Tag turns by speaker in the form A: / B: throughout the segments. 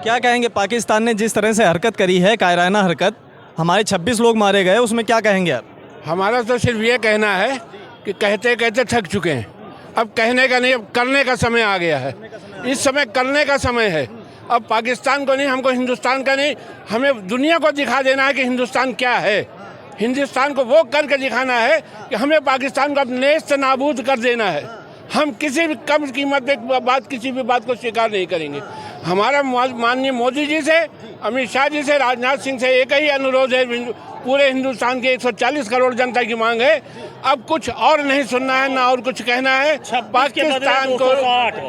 A: क्या कहेंगे, पाकिस्तान ने जिस तरह से हरकत करी है, कायराना हरकत, हमारे 26 लोग मारे गए, उसमें क्या कहेंगे आप?
B: हमारा तो सिर्फ ये कहना है कि कहते कहते थक चुके हैं। अब कहने का नहीं, अब करने का समय आ गया है। इस समय करने का समय है। अब पाकिस्तान को नहीं, हमको हिंदुस्तान का नहीं, हमें दुनिया को दिखा देना है कि हिंदुस्तान क्या है। हिंदुस्तान को वो करके दिखाना है कि हमें पाकिस्तान को अब नेस्त नाबूद कर देना है। हम किसी भी कम कीमत पे बात, किसी भी बात को स्वीकार नहीं करेंगे। हमारा माननीय मोदी जी से, अमित शाह जी से, राजनाथ सिंह से एक ही अनुरोध है, पूरे हिंदुस्तान के 140 करोड़ जनता की मांग है, अब कुछ और नहीं सुनना है, ना और कुछ कहना है।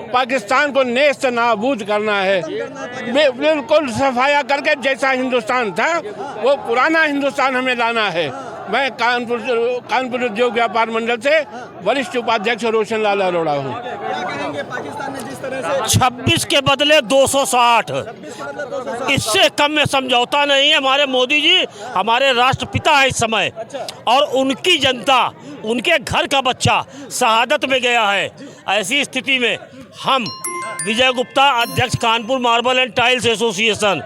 B: पाकिस्तान को नेस्त नाबूद करना है, बिल्कुल सफाया करके। जैसा हिंदुस्तान था वो पुराना हिंदुस्तान हमें लाना है। मैं कानपुर उद्योग व्यापार मंडल से वरिष्ठ उपाध्यक्ष रोशन लाल अरोड़ा हूँ।
C: 26 के बदले 260, इससे कम में समझौता नहीं है। हमारे मोदी जी हमारे राष्ट्रपिता हैं इस समय, और उनकी जनता, उनके घर का बच्चा शहादत में गया है। ऐसी स्थिति में हम, विजय गुप्ता, अध्यक्ष Kanpur marble and tiles association,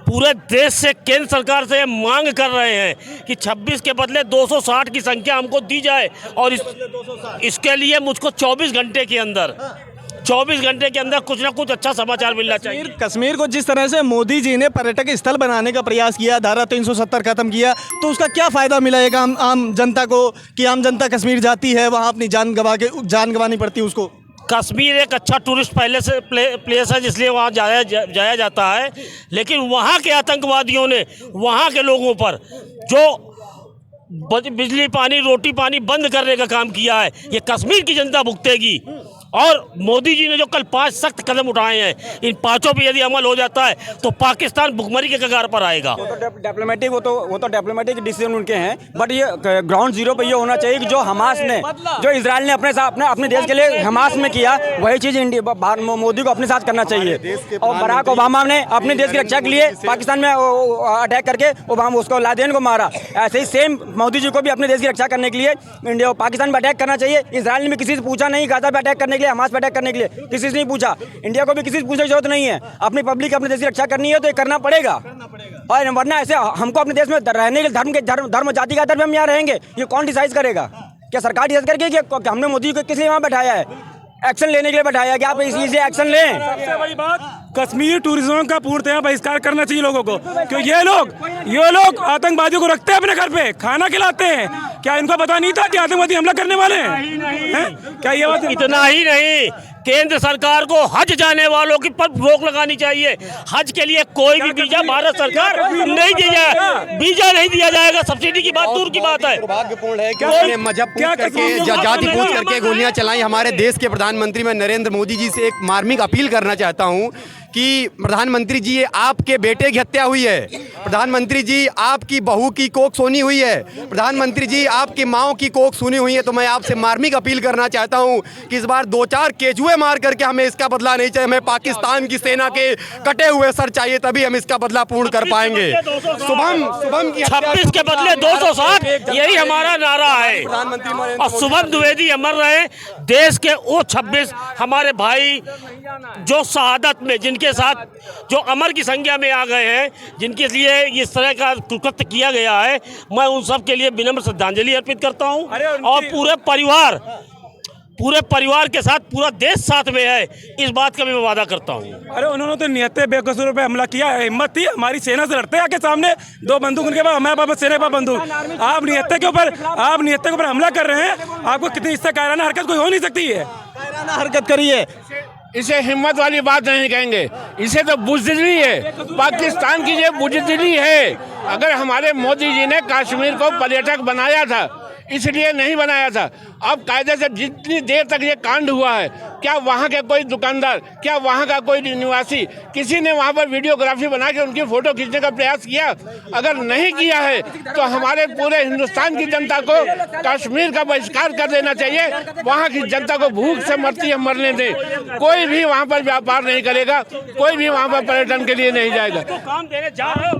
C: पूरे देश से, केंद्र सरकार से मांग कर रहे हैं कि 26 के बदले 260 की संख्या हमको दी जाए। और इसके लिए मुझको 24 घंटे के अंदर कुछ ना कुछ अच्छा समाचार मिलना चाहिए।
A: कश्मीर को जिस तरह से मोदी जी ने पर्यटक स्थल बनाने का प्रयास किया, धारा 370 खत्म किया, तो उसका क्या फ़ायदा मिलेगा आम जनता को, कि आम जनता कश्मीर जाती है, वहाँ अपनी जान गंवानी पड़ती है उसको?
C: कश्मीर एक अच्छा टूरिस्ट प्लेस है, इसलिए वहाँ जाया जाता है। लेकिन वहाँ के आतंकवादियों ने वहाँ के लोगों पर जो बिजली पानी, रोटी पानी बंद करने का काम किया है, ये कश्मीर की जनता भुगतेगी। और मोदी जी ने जो कल 5 सख्त कदम उठाए हैं, इन 5 पे यदि अमल हो जाता है तो पाकिस्तान भुखमरी के कगार पर आएगा।
D: वो तो डिप्लोमेटिक डिसीजन उनके हैं, बट ये ग्राउंड जीरो पे ये होना चाहिए कि जो हमास ने, जो इजराइल ने अपने देश के लिए हमास में किया, वही चीज़ मोदी को अपने साथ करना चाहिए। और बराक ओबामा ने अपने देश की रक्षा के लिए पाकिस्तान में अटैक करके उसको लादेन को मारा। ऐसे ही सेम मोदी जी को भी अपने देश की रक्षा करने के लिए इंडिया पाकिस्तान पर अटैक करना चाहिए। इजराइल ने भी किसी से पूछा नहीं, गाजा पर अटैक करने के लिए, हमास पर अटैक करने के लिए किसी से नहीं पूछा। इंडिया को भी किसी से पूछने की जरूरत नहीं है। अपनी पब्लिक, अपने देश की रक्षा करनी है तो ये करना पड़ेगा। और वरना ऐसे हमको अपने देश में रहने के धर्म जाति का आधार पर हम यहाँ रहेंगे, ये कौन डिसाइड करेगा? क्या सरकार डिसाइड करेगी कि हमने मोदी को किस लिए वहाँ बैठाया है? एक्शन लेने के लिए बैठाया कि आप इसे एक्शन लें।
E: सबसे बड़ी बात, कश्मीर टूरिज्म का पूर्णतः बहिष्कार करना चाहिए लोगों को, क्योंकि ये लोग आतंकवादियों को रखते हैं अपने घर पे, खाना खिलाते हैं। क्या इनको पता नहीं था कि आतंकवादी हमला करने वाले हैं? क्या ये बात?
C: इतना ही नहीं, केंद्र सरकार को हज जाने वालों की पर रोक लगानी चाहिए। हज के लिए कोई भी वीजा भारत सरकार नहीं दी जाए, वीजा नहीं दिया जाएगा। सब्सिडी की बात दूर की बात है।
F: दुर्भाग्यपूर्ण है कि मजहब पूछ करके, जाति पूछ करके गोलियां चलाई। हमारे देश के प्रधानमंत्री, मैं नरेंद्र मोदी जी से एक मार्मिक अपील करना चाहता हूं कि प्रधानमंत्री जी, आपके बेटे की हत्या हुई है। प्रधानमंत्री जी, आपकी बहू की कोख सोनी हुई है। प्रधानमंत्री जी, आपकी माओ की कोख सुनी हुई है। तो मैं आपसे मार्मिक अपील करना चाहता हूं कि इस बार 2-4 केचुए मार करके हमें इसका बदला नहीं चाहिए। हमें पाकिस्तान की सेना के कटे हुए सर चाहिए, तभी हम इसका बदला पूर्ण कर पाएंगे। शुभम की
C: 26 के बदले 260, यही हमारा नारा है। और शुभम द्विवेदी अमर रहे। देश के वो 26 हमारे भाई जो शहादत में, जिनके साथ जो अमर की संख्या में आ गए हैं, जिनके लिए इस तरह का कृत्य किया गया है, मैं उन सब के लिए विनम्र श्रद्धांजलि अर्पित करता हूं। और पूरे परिवार के साथ पूरा देश साथ में है, इस बात का भी मैं वादा करता हूं।
E: अरे उन्होंने तो निहत्ते बेकसूर पे हमला किया है। हिम्मत थी हमारी सेना से लड़ते आके सामने, 2 बंदूक उनके पास, हमारे पास सेना के पास बंदूक। आप निहत्ते के ऊपर हमला कर रहे हैं। आपको कितनी इससे कायराना हरकत कोई हो नहीं सकती है।
A: कायराना हरकत करिए,
B: इसे हिम्मत वाली बात नहीं कहेंगे, इसे तो बुज़दिली है। पाकिस्तान की ये बुज़दिली है। अगर हमारे मोदी जी ने कश्मीर को पर्यटक बनाया था, इसलिए नहीं बनाया था। अब कायदे से जितनी देर तक ये कांड हुआ है, क्या वहाँ के कोई दुकानदार, क्या वहाँ का कोई निवासी, किसी ने वहाँ पर वीडियोग्राफी बना के उनकी फ़ोटो खींचने का प्रयास किया? अगर नहीं किया है तो हमारे पूरे हिंदुस्तान की जनता को कश्मीर का बहिष्कार कर देना चाहिए। वहाँ की जनता को भूख से मरती है, मरने दें। कोई भी वहाँ पर व्यापार नहीं करेगा, कोई भी वहाँ पर पर्यटन के लिए नहीं जाएगा।
C: काम देने जा रहे हो।